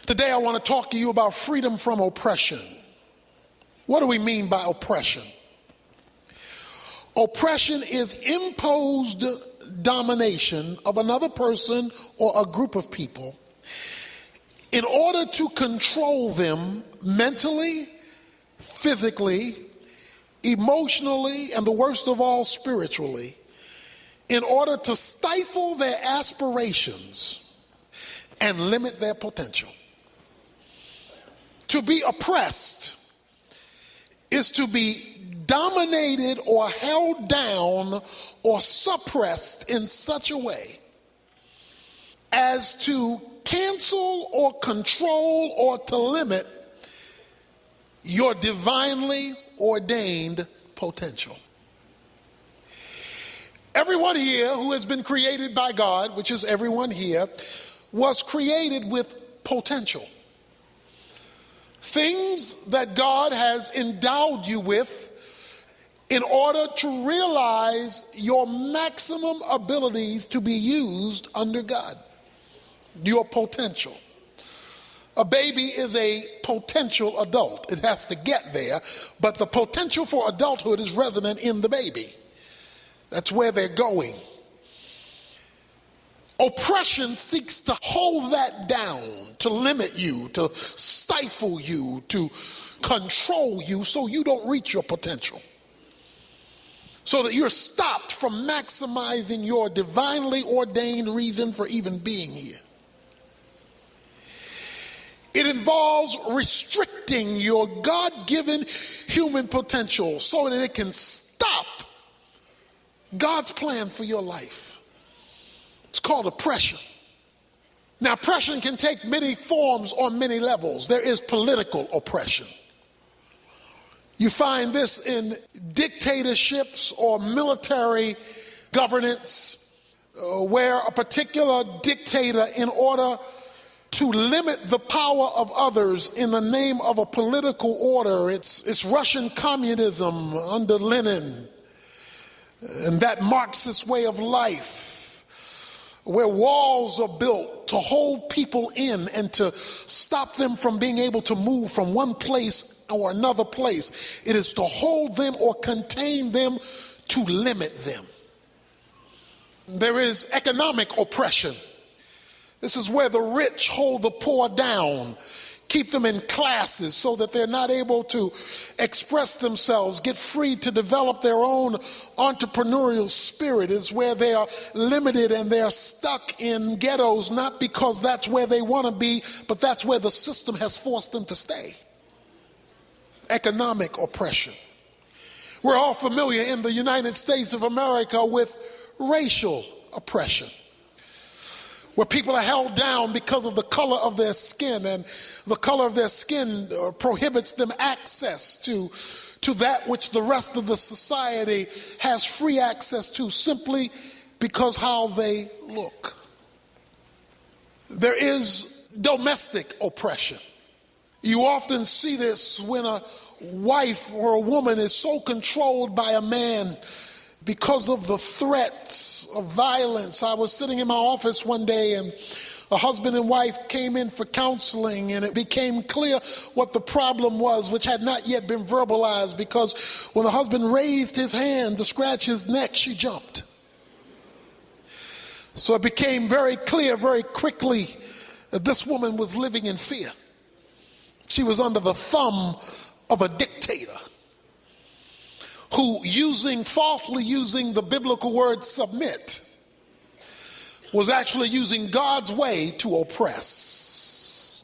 Today I want to talk to you about freedom from oppression. What do we mean by oppression? Oppression is imposed domination of another person or a group of people in order to control them mentally, physically, emotionally, and the worst of all, spiritually, in order to stifle their aspirations and limit their potential. To be oppressed is to be dominated or held down or suppressed in such a way as to cancel or control or to limit your divinely ordained potential. Everyone here who has been created by God, which is everyone here, was created with potential. Things that God has endowed you with in order to realize your maximum abilities to be used under God. Your potential. A baby is a potential adult. It has to get there, but the potential for adulthood is resident in the baby. That's where they're going. Oppression seeks to hold that down, to limit you, to stifle you, to control you so you don't reach your potential. So that you're stopped from maximizing your divinely ordained reason for even being here. It involves restricting your God-given human potential so that it can stop God's plan for your life. It's called oppression. Now, oppression can take many forms on many levels. There is political oppression. You find this in dictatorships or military governance, where a particular dictator, in order to limit the power of others in the name of a political order, it's Russian communism under Lenin and that Marxist way of life, where walls are built to hold people in and to stop them from being able to move from one place or another place. It is to hold them or contain them, to limit them. There is economic oppression. This is where the rich hold the poor down, keep them in classes so that they're not able to express themselves, get free to develop their own entrepreneurial spirit. It's where they are limited and they're stuck in ghettos, not because that's where they want to be, but that's where the system has forced them to stay. Economic oppression. We're all familiar in the United States of America with racial oppression, where people are held down because of the color of their skin, and the color of their skin prohibits them access to that which the rest of the society has free access to, simply because how they look. There is domestic oppression. You often see this when a wife or a woman is so controlled by a man because of the threats of violence. I was sitting in my office one day and a husband and wife came in for counseling, and it became clear what the problem was, which had not yet been verbalized, because when the husband raised his hand to scratch his neck, she jumped. So it became very clear very quickly that this woman was living in fear. She was under the thumb of a dictator who, falsely using the biblical word submit, was actually using God's way to oppress.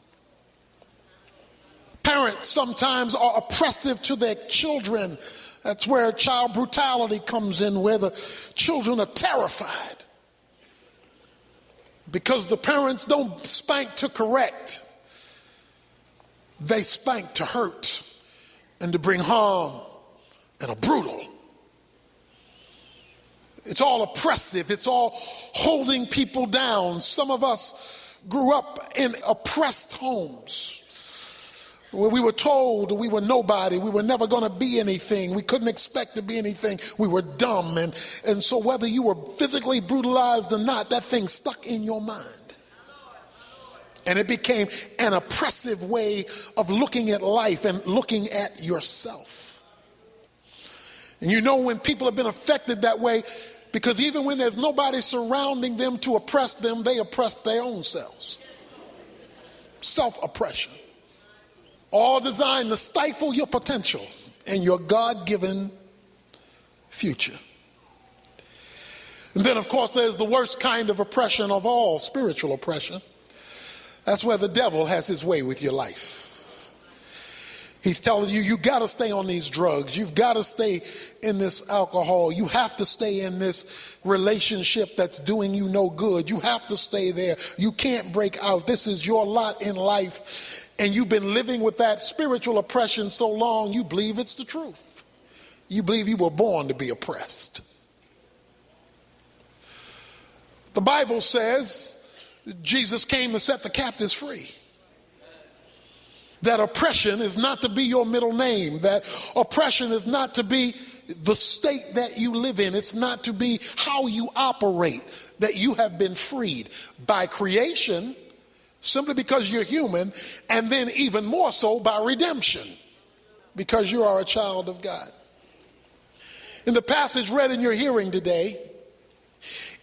Parents sometimes are oppressive to their children. That's where child brutality comes in, where the children are terrified because the parents don't spank to correct. They spank to hurt and to bring harm and are brutal. It's all oppressive. It's all holding people down. Some of us grew up in oppressed homes where we were told we were nobody. We were never going to be anything. We couldn't expect to be anything. We were dumb. And so whether you were physically brutalized or not, that thing stuck in your mind. And it became an oppressive way of looking at life and looking at yourself. And you know when people have been affected that way, because even when there's nobody surrounding them to oppress them, they oppress their own selves. Self-oppression. All designed to stifle your potential and your God-given future. And then, of course, there's the worst kind of oppression of all, spiritual oppression. That's where the devil has his way with your life. He's telling you, you got to stay on these drugs. You've got to stay in this alcohol. You have to stay in this relationship that's doing you no good. You have to stay there. You can't break out. This is your lot in life. And you've been living with that spiritual oppression so long, you believe it's the truth. You believe you were born to be oppressed. The Bible says Jesus came to set the captives free. That oppression is not to be your middle name. That oppression is not to be the state that you live in. It's not to be how you operate. That you have been freed by creation, simply because you're human, and then even more so by redemption, because you are a child of God. In the passage read in your hearing today,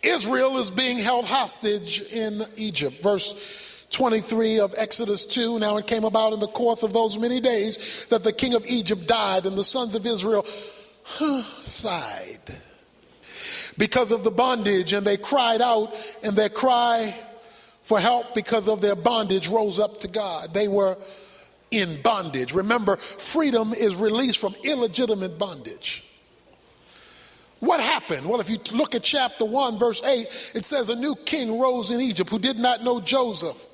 Israel is being held hostage in Egypt. Verse 23 of Exodus 2, now it came about in the course of those many days that the king of Egypt died, and the sons of Israel sighed because of the bondage, and they cried out, and their cry for help because of their bondage rose up to God. They were in bondage. Remember, freedom is released from illegitimate bondage. What happened? Well, if you look at chapter 1, verse 8, it says a new king rose in Egypt who did not know Joseph.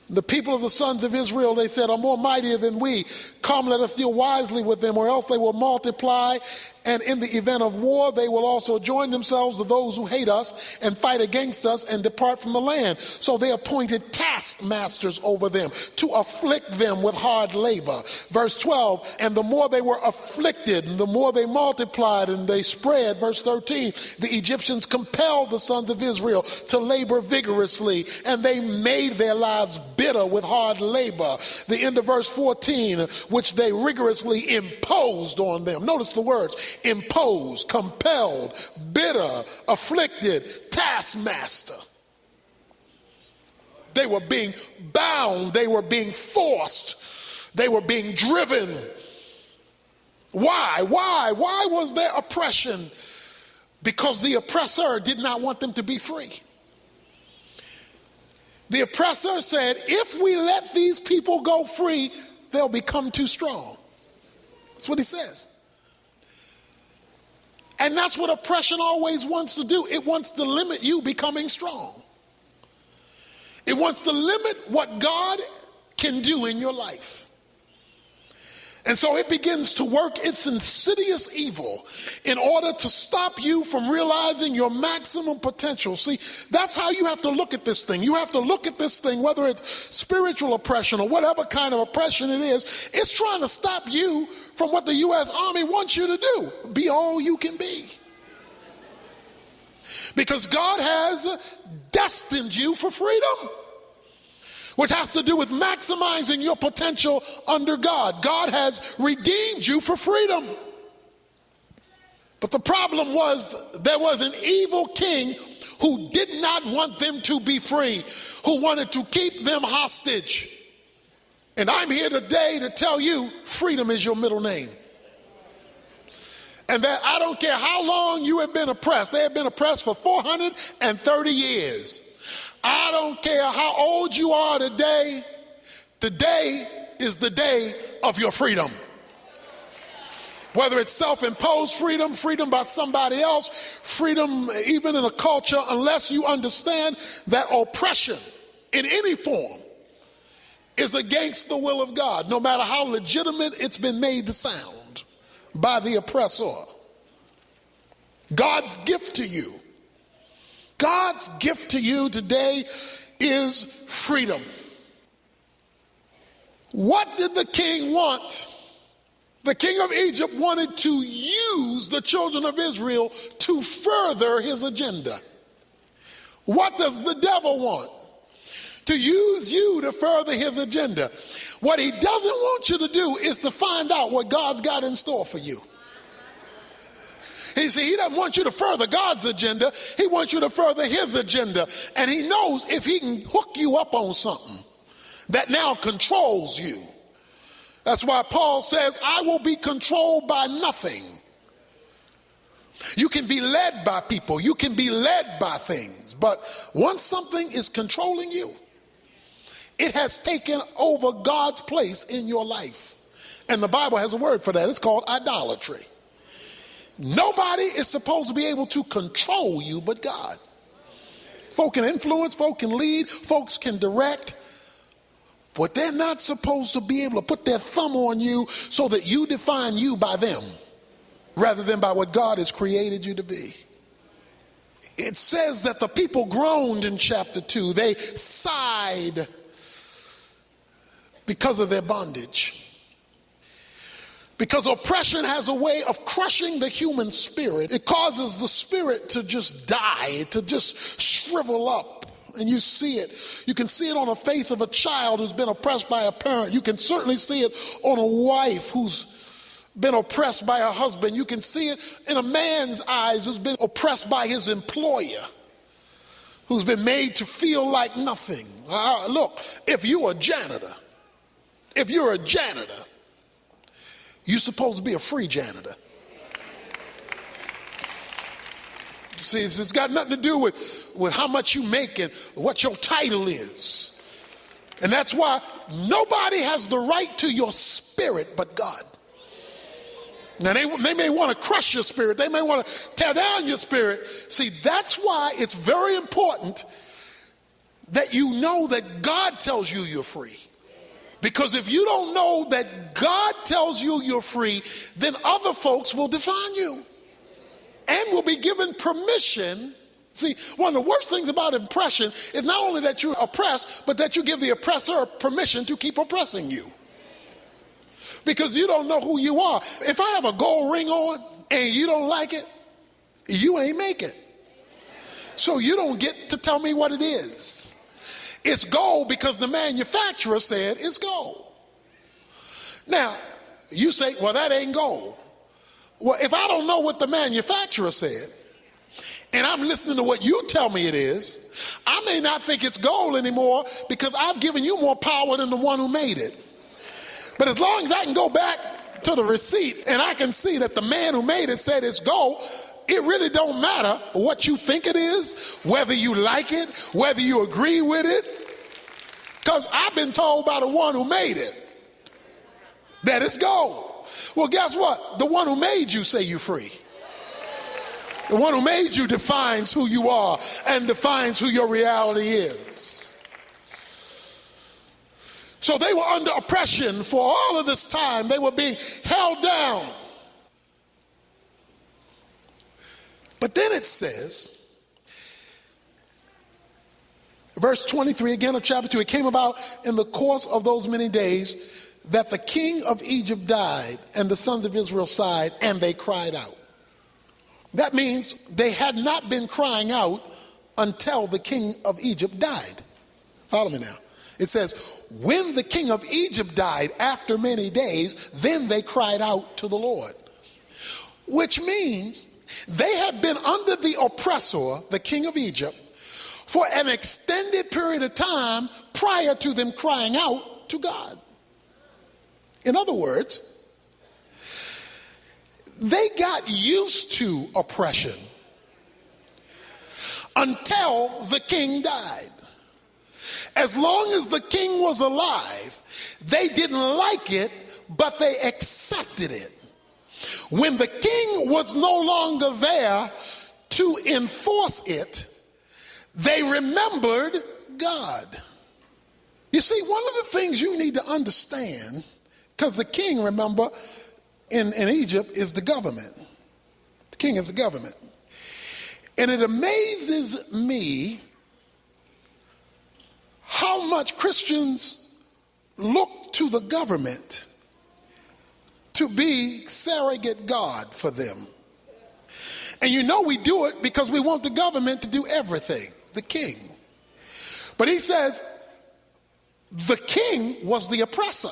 The people of the sons of Israel, they said, are more mightier than we. Come, let us deal wisely with them, or else they will multiply. And in the event of war, they will also join themselves to those who hate us and fight against us and depart from the land. So they appointed taskmasters over them to afflict them with hard labor. Verse 12, and the more they were afflicted, and the more they multiplied and they spread. Verse 13, the Egyptians compelled the sons of Israel to labor vigorously, and they made their lives bitter with hard labor. The end of verse 14, which they rigorously imposed on them. Notice the words. Imposed, compelled, bitter, afflicted, taskmaster. They were being bound. They were being forced. They were being driven. Why? Why was there oppression? Because the oppressor did not want them to be free. The oppressor said, if we let these people go free, they'll become too strong. That's what he says. And that's what oppression always wants to do. It wants to limit you becoming strong. It wants to limit what God can do in your life. And so it begins to work its insidious evil in order to stop you from realizing your maximum potential. See, that's how you have to look at this thing. You have to look at this thing, whether it's spiritual oppression or whatever kind of oppression it is. It's trying to stop you from what the U.S. Army wants you to do. Be all you can be. Because God has destined you for freedom, which has to do with maximizing your potential under God. God has redeemed you for freedom. But the problem was there was an evil king who did not want them to be free, who wanted to keep them hostage. And I'm here today to tell you, freedom is your middle name. And that I don't care how long you have been oppressed. They have been oppressed for 430 years. I don't care how old you are today. Today is the day of your freedom. Whether it's self-imposed freedom, freedom by somebody else, freedom even in a culture, unless you understand that oppression in any form is against the will of God, no matter how legitimate it's been made to sound by the oppressor. God's gift to you. God's gift to you today is freedom. What did the king want? The king of Egypt wanted to use the children of Israel to further his agenda. What does the devil want? to use you to further his agenda. What he doesn't want you to do is to find out what God's got in store for you. He doesn't want you to further God's agenda. He wants you to further his agenda. And he knows if he can hook you up on something that now controls you. That's why Paul says, I will be controlled by nothing. You can be led by people. You can be led by things. But once something is controlling you, it has taken over God's place in your life. And the Bible has a word for that. It's called idolatry. Nobody is supposed to be able to control you but God. Folk can influence, folk can lead, folks can direct, but they're not supposed to be able to put their thumb on you so that you define you by them rather than by what God has created you to be. It says that the people groaned in chapter 2. They sighed because of their bondage. Because oppression has a way of crushing the human spirit. It causes the spirit to just die, to just shrivel up. And you see it. You can see it on the face of a child who's been oppressed by a parent. You can certainly see it on a wife who's been oppressed by her husband. You can see it in a man's eyes who's been oppressed by his employer, who's been made to feel like nothing. Look, if you're a janitor, you're supposed to be a free janitor. See, it's got nothing to do with how much you make and what your title is. And that's why nobody has the right to your spirit but God. Now, they may want to crush your spirit. They may want to tear down your spirit. See, that's why it's very important that you know that God tells you you're free. Because if you don't know that God tells you you're free, then other folks will define you and will be given permission. See, one of the worst things about oppression is not only that you're oppressed, but that you give the oppressor permission to keep oppressing you. Because you don't know who you are. If I have a gold ring on and you don't like it, you ain't make it. So you don't get to tell me what it is. It's gold because the manufacturer said it's gold. Now, you say, well, that ain't gold. Well, if I don't know what the manufacturer said, and I'm listening to what you tell me it is, I may not think it's gold anymore because I've given you more power than the one who made it. But as long as I can go back to the receipt and I can see that the man who made it said it's gold, it really don't matter what you think it is, whether you like it, whether you agree with it, because I've been told by the one who made it that it's gold. Well, guess what? The one who made you say you're free. The one who made you defines who you are and defines who your reality is. So they were under oppression for all of this time. They were being held down. But then it says, verse 23 again of chapter 2, it came about in the course of those many days that the king of Egypt died, and the sons of Israel sighed, and they cried out. That means they had not been crying out until the king of Egypt died. Follow me now. It says, when the king of Egypt died after many days, then they cried out to the Lord. Which means they had been under the oppressor, the king of Egypt, for an extended period of time prior to them crying out to God. In other words, they got used to oppression until the king died. As long as the king was alive, they didn't like it, but they accepted it. When the king was no longer there to enforce it, they remembered God. You see, one of the things you need to understand, because the king, remember, in Egypt is the government. The king is the government. And it amazes me how much Christians look to the government to be surrogate God for them. And you know we do it because we want the government to do everything, the king. But he says, the king was the oppressor.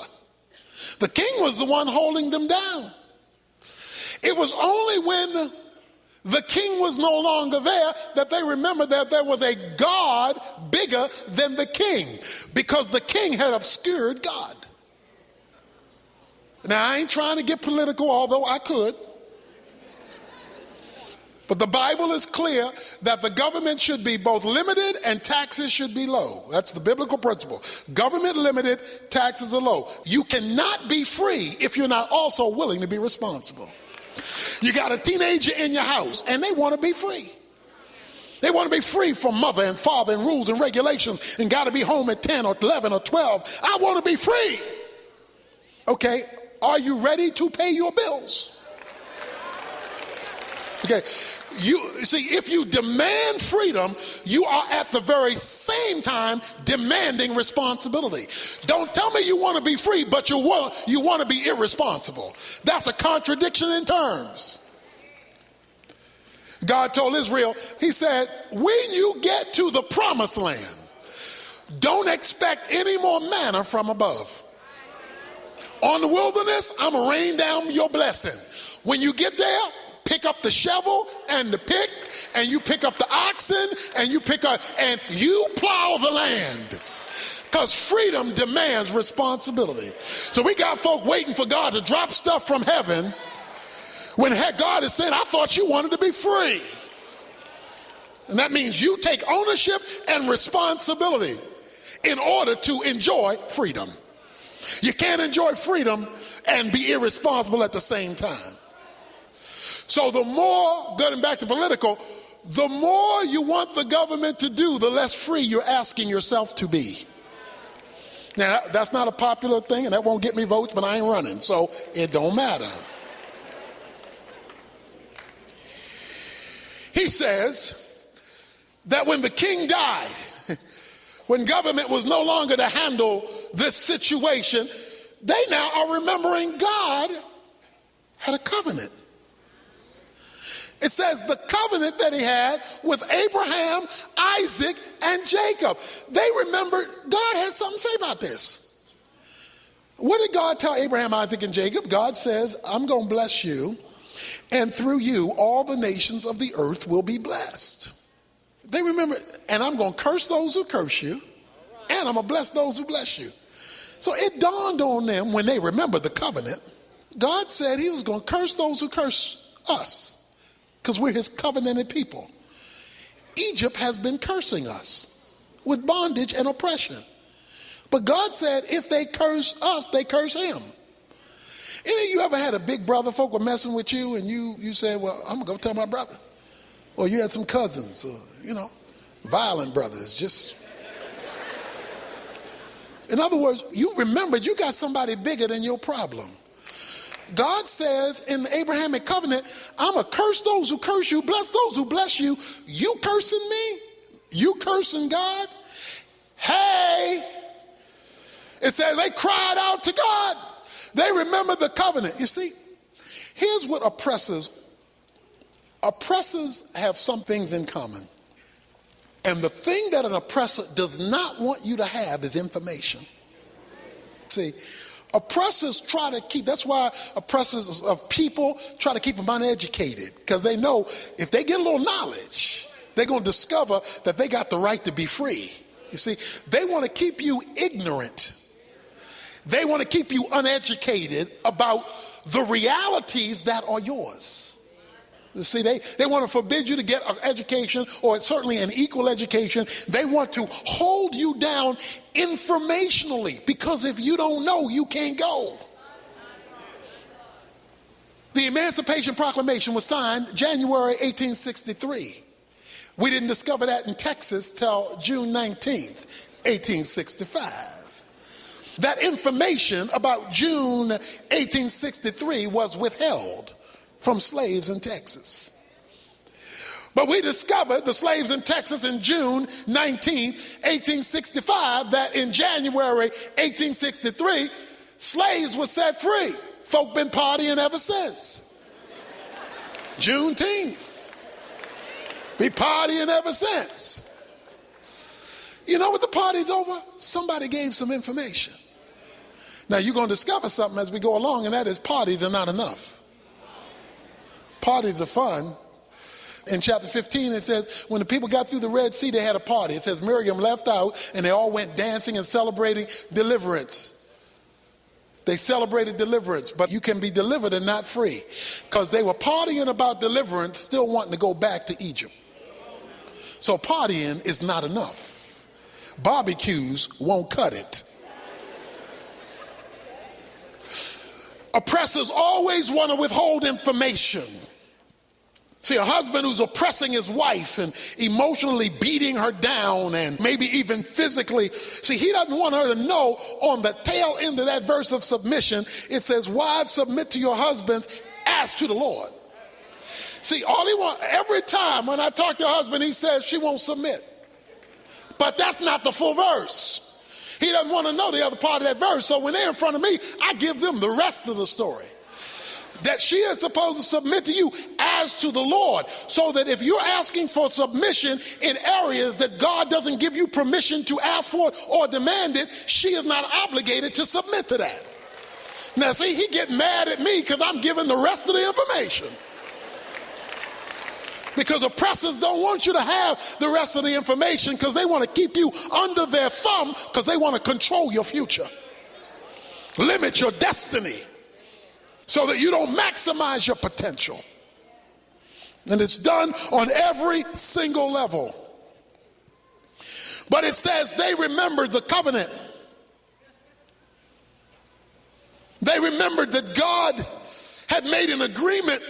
The king was the one holding them down. It was only when the king was no longer there that they remembered that there was a God bigger than the king, because the king had obscured God. Now, I ain't trying to get political, although I could. But the Bible is clear that the government should be both limited and taxes should be low. That's the biblical principle. Government limited, taxes are low. You cannot be free if you're not also willing to be responsible. You got a teenager in your house and they want to be free. They want to be free from mother and father and rules and regulations and got to be home at 10 or 11 or 12. I want to be free. Okay, are you ready to pay your bills? Okay, you see, if you demand freedom, you are at the very same time demanding responsibility. Don't tell me you want to be free, but you want to be irresponsible. That's a contradiction in terms. God told Israel, he said, when you get to the promised land, don't expect any more manna from above. On the wilderness, I'm going to rain down your blessing. When you get there, pick up the shovel and the pick, and you pick up the oxen, and you plow the land. Because freedom demands responsibility. So we got folk waiting for God to drop stuff from heaven when God is saying, I thought you wanted to be free. And that means you take ownership and responsibility in order to enjoy freedom. You can't enjoy freedom and be irresponsible at the same time. So the more, getting back to political, the more you want the government to do, the less free you're asking yourself to be. Now, that's not a popular thing, and that won't get me votes, but I ain't running, so it don't matter. He says that when the king died, when government was no longer to handle this situation, they now are remembering God had a covenant. It says the covenant that he had with Abraham, Isaac, and Jacob. They remembered God had something to say about this. What did God tell Abraham, Isaac, and Jacob? God says, I'm going to bless you, and through you all the nations of the earth will be blessed. They remember, and I'm going to curse those who curse you, and I'm going to bless those who bless you. So it dawned on them when they remembered the covenant. God said he was going to curse those who curse us, because we're his covenanted people. Egypt has been cursing us with bondage and oppression. But God said if they curse us, they curse him. Any of you ever had a big brother, folk were messing with you, and you said, well, I'm going to go tell my brother. Or you had some cousins, or, violent brothers, just. In other words, you remembered you got somebody bigger than your problem. God says in the Abrahamic covenant, I'm going to curse those who curse you, bless those who bless you. You cursing me? You cursing God? Hey! It says they cried out to God. They remembered the covenant. You see, here's what oppressors have some things in common. And the thing that an oppressor does not want you to have is information. See, oppressors try to keep, that's why oppressors of people try to keep them uneducated, because they know if they get a little knowledge, they're going to discover that they got the right to be free. You see, they want to keep you ignorant. They want to keep you uneducated about the realities that are yours. You see, they want to forbid you to get an education, or certainly an equal education. They want to hold you down informationally, because if you don't know, you can't go. The Emancipation Proclamation was signed January 1863. We didn't discover that in Texas till June 19th, 1865. That information about June 1863 was withheld from slaves in Texas. But we discovered the slaves in Texas in June 19, 1865, that in January 1863, slaves were set free. Folk been partying ever since. Juneteenth. Be partying ever since. You know what the party's over? Somebody gave some information. Now you're going to discover something as we go along, and that is parties are not enough. Parties are fun. In chapter 15 it says, when the people got through the Red Sea, they had a party. It says Miriam left out and they all went dancing and celebrating deliverance. They celebrated deliverance, but you can be delivered and not free, because they were partying about deliverance, still wanting to go back to Egypt. So partying is not enough. Barbecues won't cut it. Oppressors always want to withhold information. See, a husband who's oppressing his wife and emotionally beating her down and maybe even physically, see, he doesn't want her to know. On the tail end of that verse of submission, it says, wives, submit to your husbands as to the Lord. See, all he wants, every time when I talk to a husband, he says she won't submit. But that's not the full verse. He doesn't want to know the other part of that verse. So when they're in front of me, I give them the rest of the story. That she is supposed to submit to you as to the Lord. So that if you're asking for submission in areas that God doesn't give you permission to ask for or demand it, she is not obligated to submit to that. Now see, he get mad at me because I'm giving the rest of the information. Because oppressors don't want you to have the rest of the information, because they want to keep you under their thumb, because they want to control your future, limit your destiny, so that you don't maximize your potential. And it's done on every single level. But it says they remembered the covenant. They remembered that God had made an agreement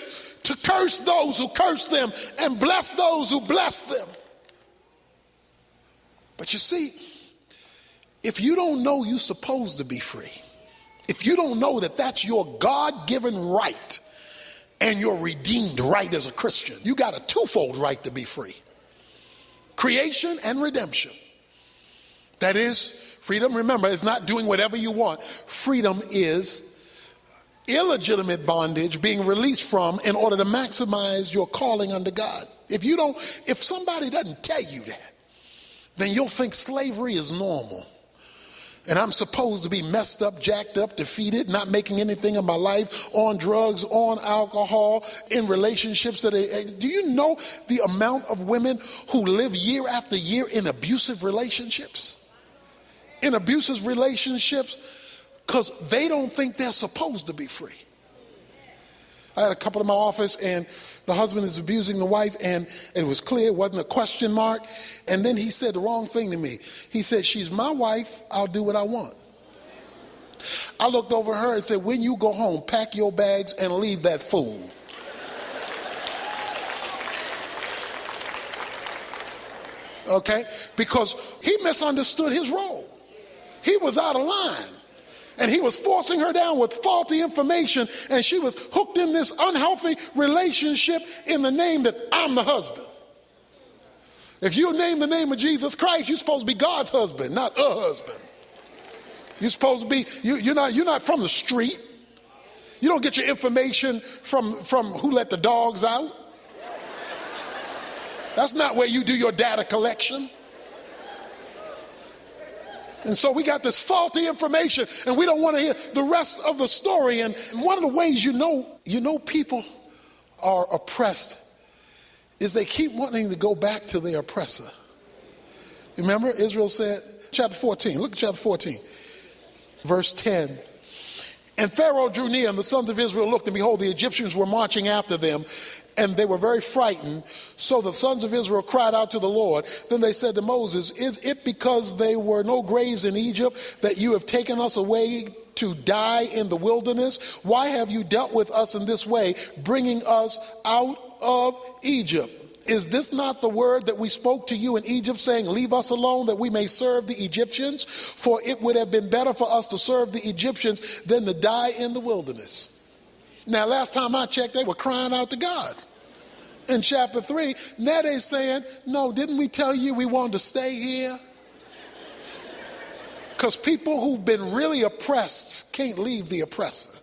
to curse those who cursed them and bless those who blessed them. But you see, if you don't know you're supposed to be free, if you don't know that that's your God-given right and your redeemed right as a Christian, you got a twofold right to be free. Creation and redemption. That is, freedom, remember, is not doing whatever you want. Freedom is illegitimate bondage being released from in order to maximize your calling under God. If somebody doesn't tell you that, then you'll think slavery is normal. And I'm supposed to be messed up, jacked up, defeated, not making anything of my life, on drugs, on alcohol, in relationships do you know the amount of women who live year after year in abusive relationships? In abusive relationships because they don't think they're supposed to be free. I had a couple in my office, and the husband is abusing the wife, and it was clear, it wasn't a question mark. And then he said the wrong thing to me. He said, she's my wife, I'll do what I want. I looked over at her and said, when you go home, pack your bags and leave that fool. Okay? Because he misunderstood his role. He was out of line. And he was forcing her down with faulty information, and she was hooked in this unhealthy relationship in the name that I'm the husband. If you name the name of Jesus Christ, you're supposed to be God's husband, not a husband. You're supposed to be, you're not from the street. You don't get your information from who let the dogs out. That's not where you do your data collection. And so we got this faulty information, and we don't want to hear the rest of the story. And one of the ways you know people are oppressed is they keep wanting to go back to their oppressor. Remember, Israel said, chapter 14, look at chapter 14, verse 10. And Pharaoh drew near, and the sons of Israel looked, and behold, the Egyptians were marching after them, and they were very frightened. So the sons of Israel cried out to the Lord. Then they said to Moses, is it because there were no graves in Egypt that you have taken us away to die in the wilderness? Why have you dealt with us in this way, bringing us out of Egypt? Is this not the word that we spoke to you in Egypt, saying, leave us alone that we may serve the Egyptians? For it would have been better for us to serve the Egyptians than to die in the wilderness. Now, last time I checked, they were crying out to God. In chapter 3, now they're saying, no, didn't we tell you we wanted to stay here? Because people who've been really oppressed can't leave the oppressor.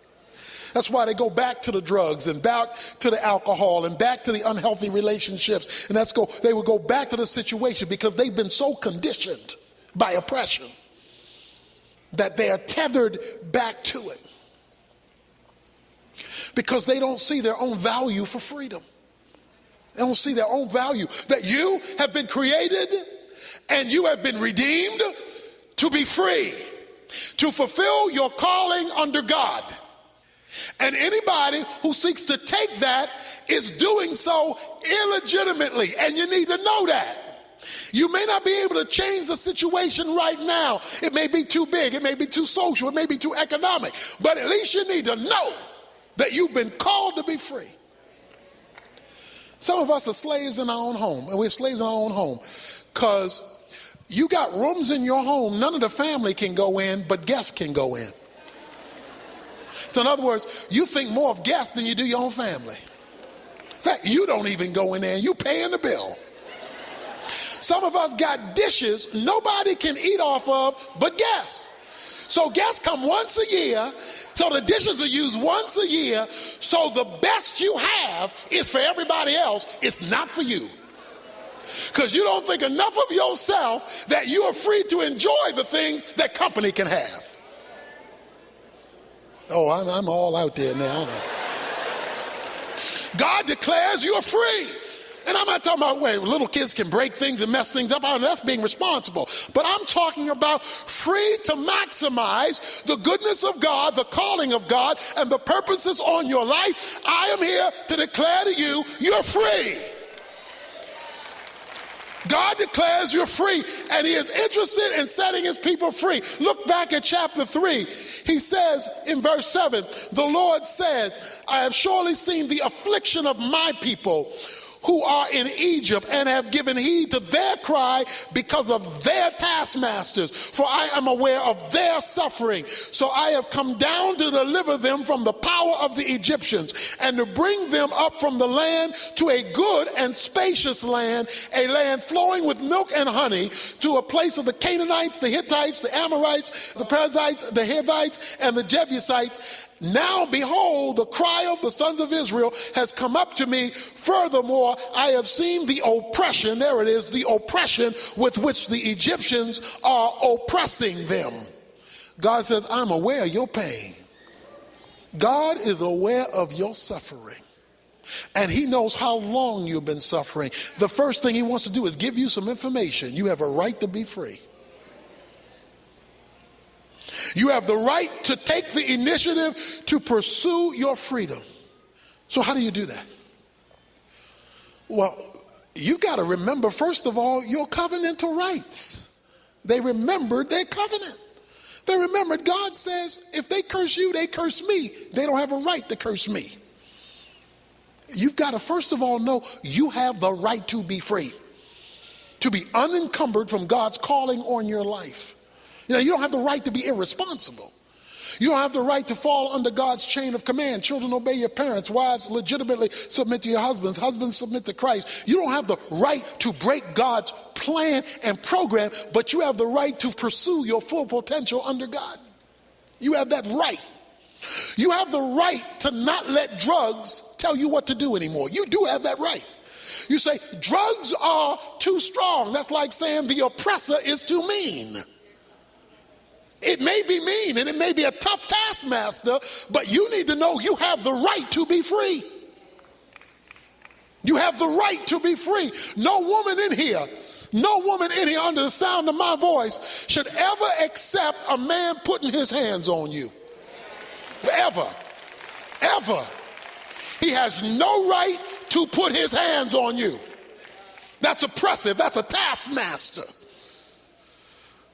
That's why they go back to the drugs and back to the alcohol and back to the unhealthy relationships. And they will go back to the situation because they've been so conditioned by oppression, that they are tethered back to it because they don't see their own value for freedom. They don't see their own value, that you have been created and you have been redeemed to be free, to fulfill your calling under God. And anybody who seeks to take that is doing so illegitimately, and you need to know that. You may not be able to change the situation right now. It may be too big, it may be too social, it may be too economic, but at least you need to know that you've been called to be free. Some of us are slaves in our own home, and we're slaves in our own home because you got rooms in your home none of the family can go in, but guests can go in. So in other words, you think more of guests than you do your own family. In fact, you don't even go in there, you paying the bill. Some of us got dishes nobody can eat off of but guests. So guests come once a year, so the dishes are used once a year, so the best you have is for everybody else, it's not for you. Because you don't think enough of yourself that you are free to enjoy the things that company can have. Oh, I'm all out there now. God declares you are free. And I'm not talking about where little kids can break things and mess things up. That's being responsible. But I'm talking about free to maximize the goodness of God, the calling of God, and the purposes on your life. I am here to declare to you, you're free. God declares you're free, and he is interested in setting his people free. Look back at chapter 3. He says in verse 7, the Lord said, I have surely seen the affliction of my people who are in Egypt, and have given heed to their cry because of their taskmasters, for I am aware of their suffering. So I have come down to deliver them from the power of the Egyptians, and to bring them up from the land to a good and spacious land, a land flowing with milk and honey, to a place of the Canaanites, the Hittites, the Amorites, the Perizzites, the Hivites, and the Jebusites. Now behold, the cry of the sons of Israel has come up to me. Furthermore, I have seen the oppression, there it is, the oppression with which the Egyptians are oppressing them. God says, I'm aware of your pain. God is aware of your suffering. And he knows how long you've been suffering. The first thing he wants to do is give you some information. You have a right to be free. You have the right to take the initiative to pursue your freedom. So how do you do that? Well, you've got to remember, first of all, your covenantal rights. They remembered their covenant. They remembered God says, if they curse you, they curse me. They don't have a right to curse me. You've got to, first of all, know you have the right to be free, to be unencumbered from God's calling on your life. You don't have the right to be irresponsible. You don't have the right to fall under God's chain of command. Children, obey your parents. Wives, legitimately submit to your husbands. Husbands, submit to Christ. You don't have the right to break God's plan and program, but you have the right to pursue your full potential under God. You have that right. You have the right to not let drugs tell you what to do anymore. You do have that right. You say, drugs are too strong. That's like saying the oppressor is too mean. It may be mean and it may be a tough taskmaster, but you need to know you have the right to be free. You have the right to be free. No woman in here under the sound of my voice should ever accept a man putting his hands on you. Ever. Ever. He has no right to put his hands on you. That's oppressive. That's a taskmaster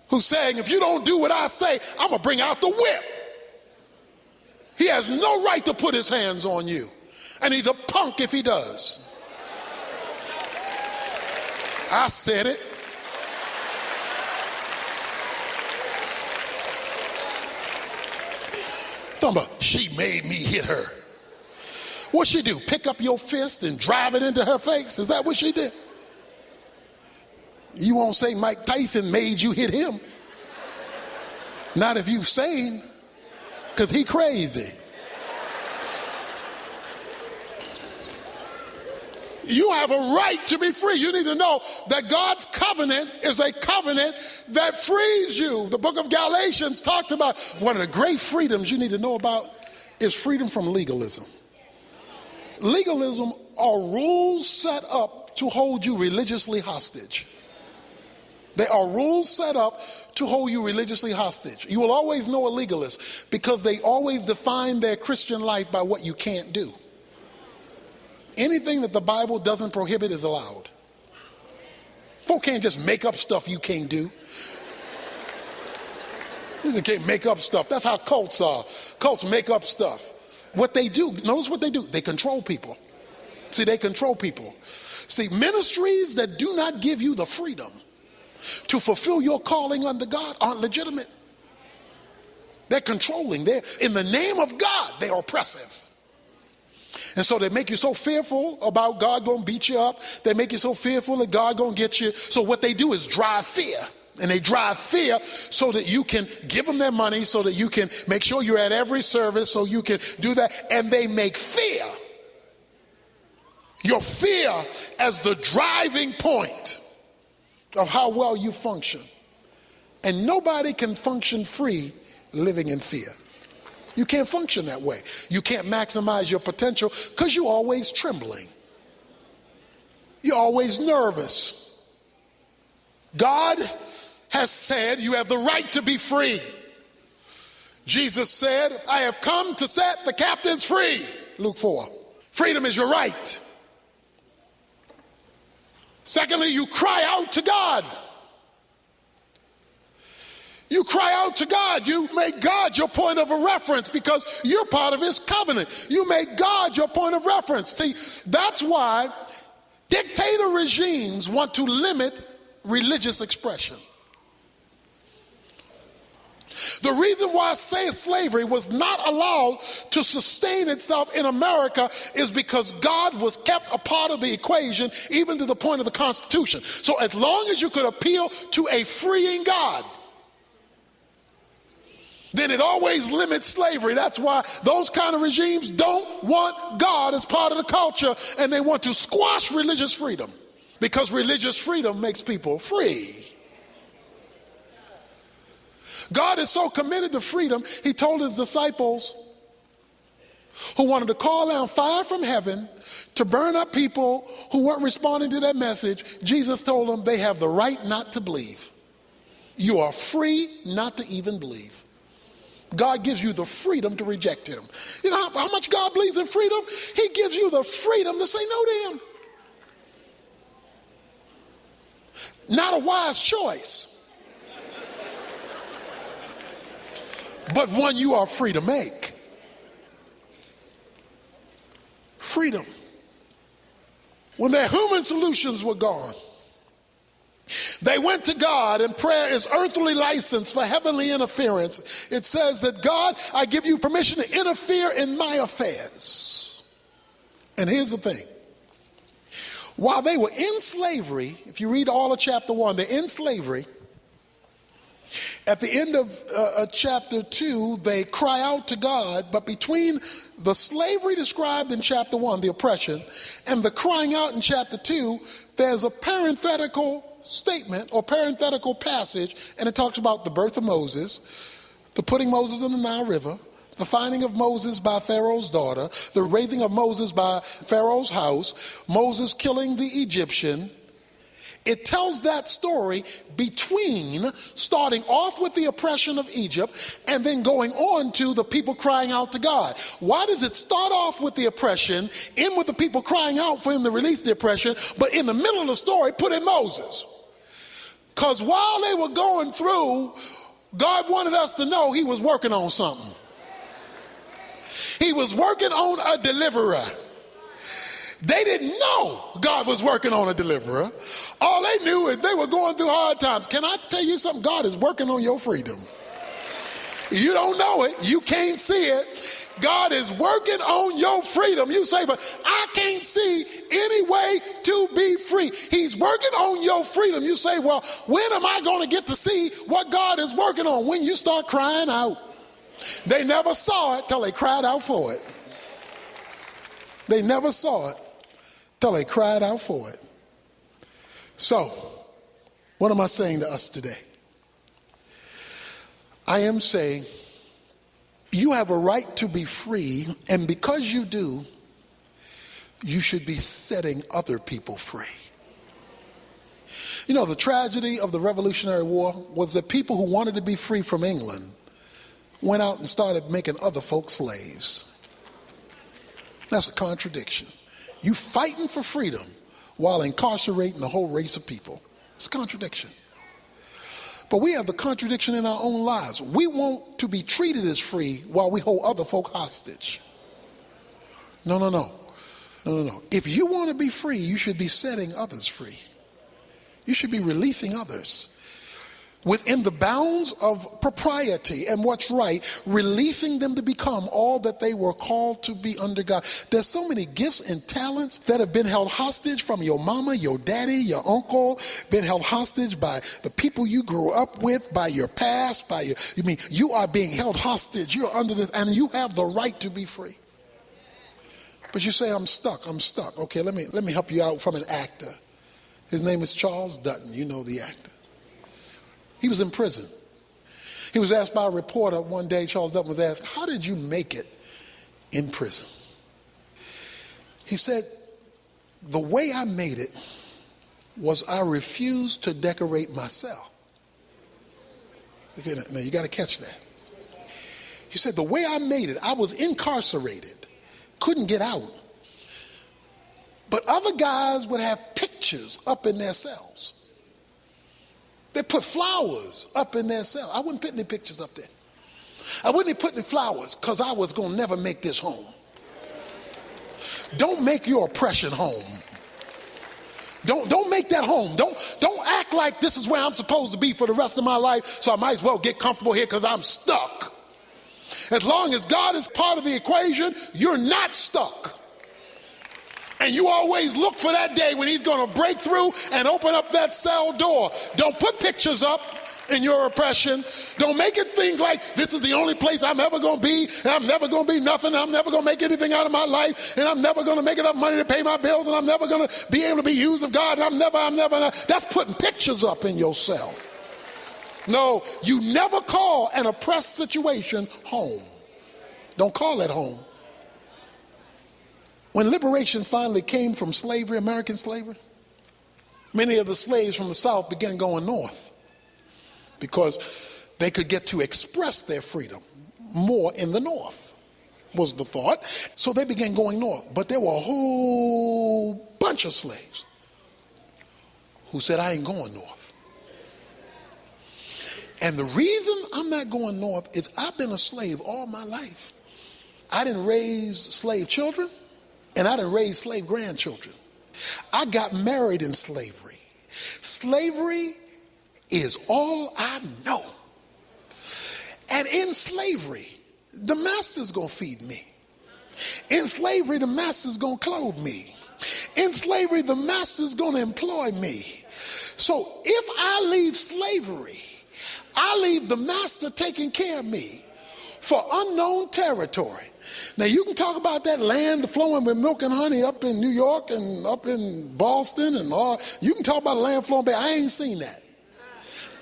who's saying, if you don't do what I say, I'm going to bring out the whip. He has no right to put his hands on you. And he's a punk if he does. I said it. Talking about, she made me hit her. What'd she do? Pick up your fist and drive it into her face? Is that what she did? You won't say Mike Tyson made you hit him. Not if you sane, because he crazy. You have a right to be free. You need to know that God's covenant is a covenant that frees you. The book of Galatians talked about one of the great freedoms you need to know about is freedom from legalism. Legalism are rules set up to hold you religiously hostage. They are rules set up to hold you religiously hostage. You will always know a legalist because they always define their Christian life by what you can't do. Anything that the Bible doesn't prohibit is allowed. Folk can't just make up stuff you can't do. You can't make up stuff. That's how cults are. Cults make up stuff. What they do, notice what they do. They control people. See, they control people. See, ministries that do not give you the freedom to fulfill your calling under God aren't legitimate. They're controlling. They're, in the name of God, they're oppressive. And so they make you so fearful about God going to beat you up. They make you so fearful that God going to get you. So what they do is drive fear. And they drive fear so that you can give them their money, so that you can make sure you're at every service, so you can do that. And they make fear, your fear, as the driving point of how well you function. And nobody can function free living in fear. You can't function that way. You can't maximize your potential because you're always trembling. You're always nervous. God has said you have the right to be free. Jesus said, I have come to set the captives free. Luke 4. Freedom is your right. Secondly, you cry out to God. You cry out to God. You make God your point of a reference because you're part of his covenant. You make God your point of reference. See, that's why dictator regimes want to limit religious expression. The reason why slavery was not allowed to sustain itself in America is because God was kept a part of the equation, even to the point of the Constitution. So as long as you could appeal to a freeing God, then it always limits slavery. That's why those kind of regimes don't want God as part of the culture, and they want to squash religious freedom because religious freedom makes people free. God is so committed to freedom, he told his disciples who wanted to call down fire from heaven to burn up people who weren't responding to that message. Jesus told them they have the right not to believe. You are free not to even believe. God gives you the freedom to reject him. You know how much God believes in freedom? He gives you the freedom to say no to him. Not a wise choice, but one you are free to make. Freedom. When their human solutions were gone, they went to God, and prayer is earthly license for heavenly interference. It says that, God, I give you permission to interfere in my affairs. And here's the thing. While they were in slavery, if you read all of chapter 1, they're in slavery. At the end of chapter 2, they cry out to God, but between the slavery described in chapter 1, the oppression, and the crying out in chapter 2, there's a parenthetical statement or parenthetical passage, and it talks about the birth of Moses, the putting Moses in the Nile River, the finding of Moses by Pharaoh's daughter, the raising of Moses by Pharaoh's house, Moses killing the Egyptian. It tells that story between starting off with the oppression of Egypt and then going on to the people crying out to God. Why does it start off with the oppression, end with the people crying out for him to release the oppression, but in the middle of the story put in Moses? Because while they were going through, God wanted us to know he was working on something. He was working on a deliverer. They didn't know God was working on a deliverer. All they knew is they were going through hard times. Can I tell you something? God is working on your freedom. You don't know it. You can't see it. God is working on your freedom. You say, but I can't see any way to be free. He's working on your freedom. You say, well, when am I going to get to see what God is working on? When you start crying out. They never saw it till they cried out for it. They never saw it till they cried out for it. So, what am I saying to us today? I am saying you have a right to be free, and because you do, you should be setting other people free. You know, the tragedy of the Revolutionary War was that people who wanted to be free from England went out and started making other folks slaves. That's a contradiction. You fighting for freedom while incarcerating the whole race of people. It's a contradiction. But we have the contradiction in our own lives. We want to be treated as free while we hold other folk hostage. No. If you want to be free, you should be setting others free. You should be releasing others within the bounds of propriety and what's right, releasing them to become all that they were called to be under God. There's so many gifts and talents that have been held hostage from your mama, your daddy, your uncle, been held hostage by the people you grew up with, by your past, you are being held hostage. You're under this, and you have the right to be free. But you say, I'm stuck. Okay, let me help you out from an actor. His name is Charles Dutton. You know the actor. He was in prison. He was asked by a reporter one day, Charles Dutton was asked, how did you make it in prison? He said, the way I made it was I refused to decorate my cell. Okay, now you got to catch that. He said, the way I made it, I was incarcerated, couldn't get out. But other guys would have pictures up in their cells. They put flowers up in their cell. I wouldn't put any pictures up there. I wouldn't put any flowers because I was going to never make this home. Don't make your oppression home. Don't make that home. Don't act like this is where I'm supposed to be for the rest of my life, so I might as well get comfortable here because I'm stuck. As long as God is part of the equation, you're not stuck. And you always look for that day when he's going to break through and open up that cell door. Don't put pictures up in your oppression. Don't make it think like this is the only place I'm ever going to be, and I'm never going to be nothing, and I'm never going to make anything out of my life, and I'm never going to make enough money to pay my bills, and I'm never going to be able to be used of God, and I'm never. That's putting pictures up in your cell. No, you never call an oppressed situation home. Don't call it home. When liberation finally came from slavery, American slavery, many of the slaves from the South began going north because they could get to express their freedom more in the North, was the thought. So they began going north. But there were a whole bunch of slaves who said, I ain't going north. And the reason I'm not going north is I've been a slave all my life. I didn't raise slave children. And I didn't raise slave grandchildren. I got married in slavery. Slavery is all I know. And in slavery, the master's going to feed me. In slavery, the master's going to clothe me. In slavery, the master's going to employ me. So if I leave slavery, I leave the master taking care of me for unknown territory. Now you can talk about that land flowing with milk and honey up in New York and up in Boston and all. You can talk about land flowing, but I ain't seen that.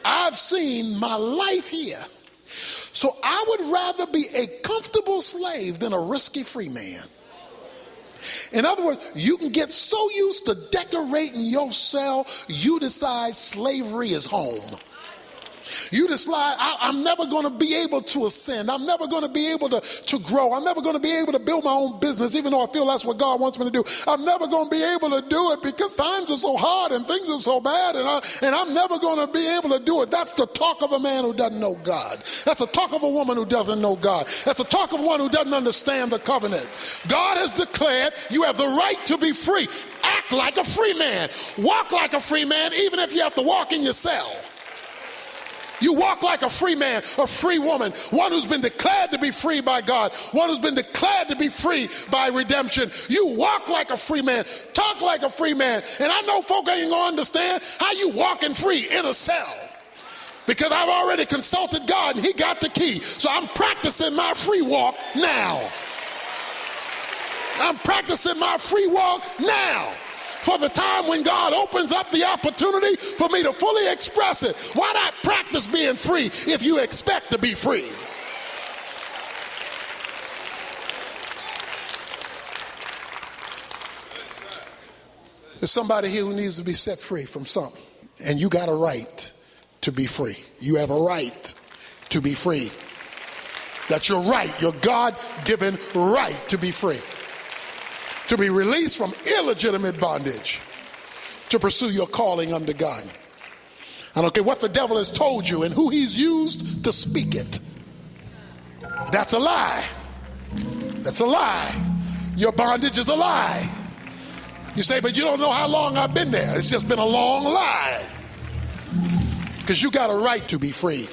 I've seen my life here. So I would rather be a comfortable slave than a risky free man. In other words, you can get so used to decorating your cell, you decide slavery is home. You decide, I'm never going to be able to ascend. I'm never going to be able to grow. I'm never going to be able to build my own business, even though I feel that's what God wants me to do. I'm never going to be able to do it because times are so hard and things are so bad, and I'm never going to be able to do it. That's the talk of a man who doesn't know God. That's the talk of a woman who doesn't know God. That's the talk of one who doesn't understand the covenant. God has declared you have the right to be free. Act like a free man. Walk like a free man, even if you have to walk in your cell. You walk like a free man, a free woman, one who's been declared to be free by God, one who's been declared to be free by redemption. You walk like a free man, talk like a free man. And I know folk ain't gonna understand how you walking free in a cell, because I've already consulted God and he got the key. So I'm practicing my free walk now. I'm practicing my free walk now. for the time when God opens up the opportunity for me to fully express it. Why not practice being free if you expect to be free? There's somebody here who needs to be set free from something, and you got a right to be free. You have a right to be free. That's your right, your God-given right to be free, to be released from illegitimate bondage, to pursue your calling unto God. I don't care what the devil has told you and who he's used to speak it. That's a lie. That's a lie. Your bondage is a lie. You say, but you don't know how long I've been there. It's just been a long lie. Because you got a right to be free.